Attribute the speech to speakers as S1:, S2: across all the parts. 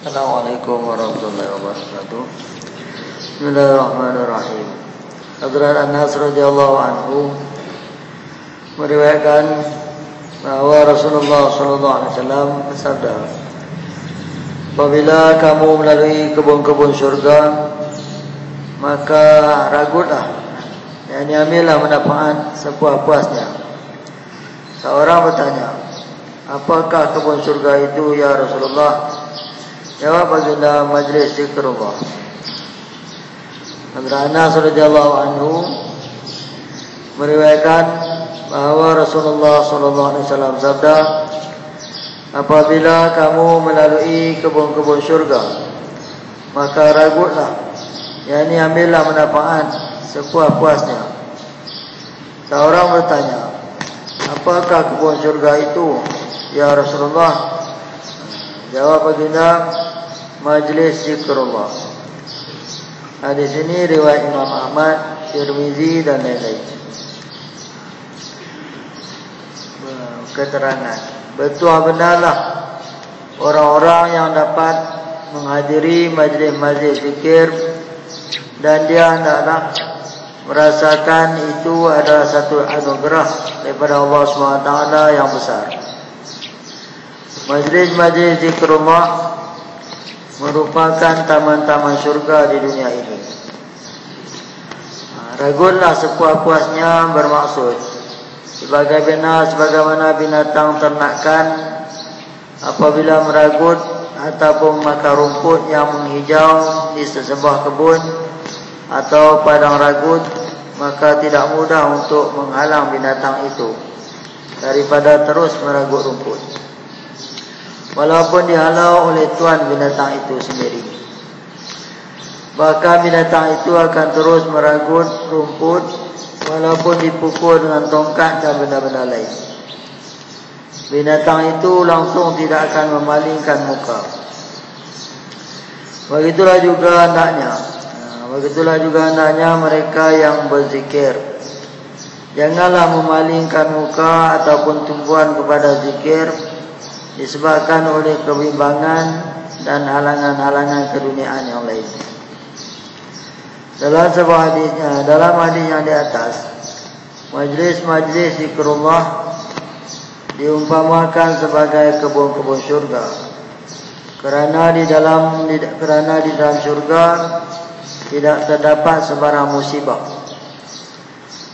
S1: Assalamualaikum warahmatullahi wabarakatuh. Bismillahirrahmanirrahim. Hadrat Anas radhiyallahu anhu meriwayatkan bahwa Rasulullah sallallahu alaihi wasallam bersabda, apabila kamu melalui kebun-kebun syurga, maka ragutlah, yakni ambillah manfaat sepuas-puasnya. Seorang bertanya, apakah kebun syurga itu ya Rasulullah? Jawab baginda, majlis zikrullah. Hadrat Anas radhiyallahu anhu meriwayatkan bahwa Rasulullah sallallahu alaihi wasallam sabda, apabila kamu melalui kebun-kebun syurga, maka ragutlah, yakni ambillah manfaat sepuas-puasnya. Seorang bertanya, apakah kebun syurga itu ya Rasulullah? Jawab baginda, majlis zikrullah. Hadis ini riwayat Imam Ahmad, Tirmizi dan lain-lain. Keterangan, betul benarlah orang-orang yang dapat menghadiri majlis-majlis zikir dan dia hendaklah merasakan itu adalah satu anugerah daripada Allah SWT yang besar. Majlis-majlis zikrullah merupakan taman-taman syurga di dunia ini. Ragutlah sepuas-puasnya bermaksud sebagaimana binatang ternakan apabila meragut ataupun makan rumput yang menghijau di sesebuah kebun atau padang ragut, maka tidak mudah untuk menghalang binatang itu daripada terus meragut rumput, walaupun dihalau oleh tuan binatang itu sendiri. Bahkan binatang itu akan terus meragut rumput walaupun dipukul dengan tongkat dan benda-benda lain. Binatang itu langsung tidak akan memalingkan muka. Begitulah juga hendaknya mereka yang berzikir. Janganlah memalingkan muka ataupun tumpuan kepada zikir disebabkan oleh kebimbangan dan halangan-halangan keduniaan yang lain. Dalam hadis yang di atas, majlis-majlis zikrullah diumpamakan sebagai kebun-kebun syurga, kerana di dalam syurga tidak terdapat sebarang musibah.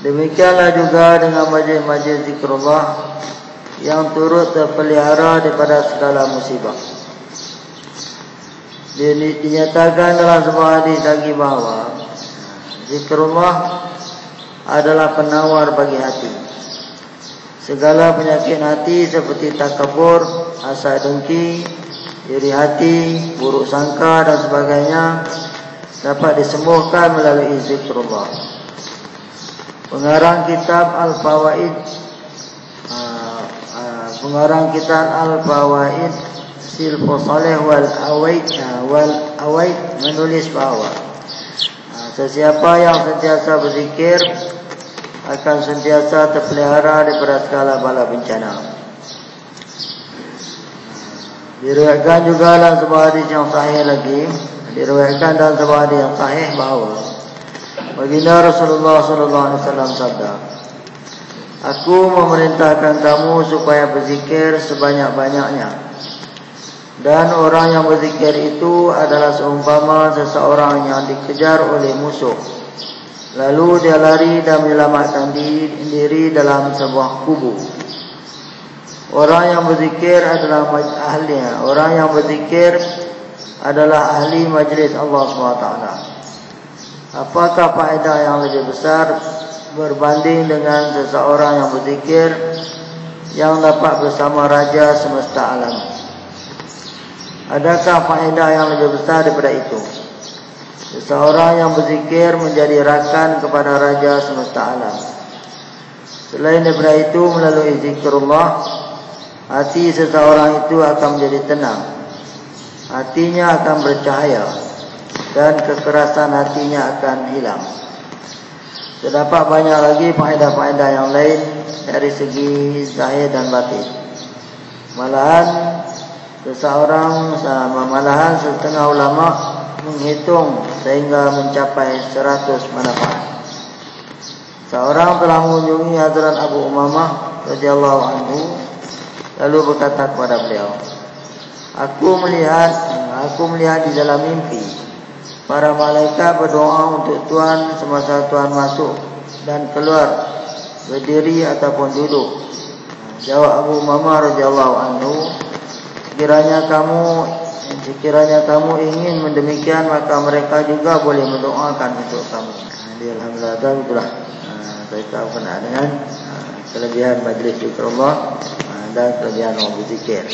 S1: Demikianlah juga dengan majlis-majlis zikrullah yang turut terpelihara daripada segala musibah. Dinyatakan dalam sebuah hadis lagi bahawa zikrullah adalah penawar bagi hati. Segala penyakit hati seperti takabur, hasad dengki, iri hati, buruk sangka dan sebagainya dapat disembuhkan melalui zikrullah. Pengarang kitab Al-Fawaid Silfus Salih wal Awaid menulis bahawa sesiapa yang sentiasa berzikir akan sentiasa terpelihara daripada segala bala bencana. Diriwayatkan juga dalam sebuah hadis yang sahih lagi, bahawa baginda Rasulullah sallallahu alaihi wasallam sabda, aku memerintahkan kamu supaya berzikir sebanyak-banyaknya. Dan orang yang berzikir itu adalah seumpama seseorang yang dikejar oleh musuh, lalu dia lari dan menyelamatkan diri dalam sebuah kubu. Orang yang berzikir adalah ahli majlis Allah SWT. Apakah faedah yang lebih besar berbanding dengan seseorang yang berzikir yang dapat bersama Raja semesta alam? Adakah faedah yang lebih besar daripada itu? Seseorang yang berzikir menjadi rakan kepada Raja semesta alam. Selain daripada itu, melalui zikrullah, hati seseorang itu akan menjadi tenang, hatinya akan bercahaya, dan kekerasan hatinya akan hilang. Terdapat banyak lagi faedah-faedah yang lain dari segi zahir dan batin. Malahan Seseorang malahan setengah ulama menghitung sehingga mencapai 100 manfaat. Seorang telah mengunjungi Hazrat Abu Umamah radhiyallahu anhu, lalu berkata kepada beliau, Aku melihat di dalam mimpi para malaikat berdoa untuk Tuhan semasa Tuhan masuk dan keluar, berdiri ataupun duduk. Jawab Abu Umamah radhiyallahu anhu, Sekiranya kamu ingin mendemikian, maka mereka juga boleh mendoakan untuk kamu. Alhamdulillah, itulah kita berkenaan dengan kelebihan majlis zikrullah dan kelebihan orang berzikir.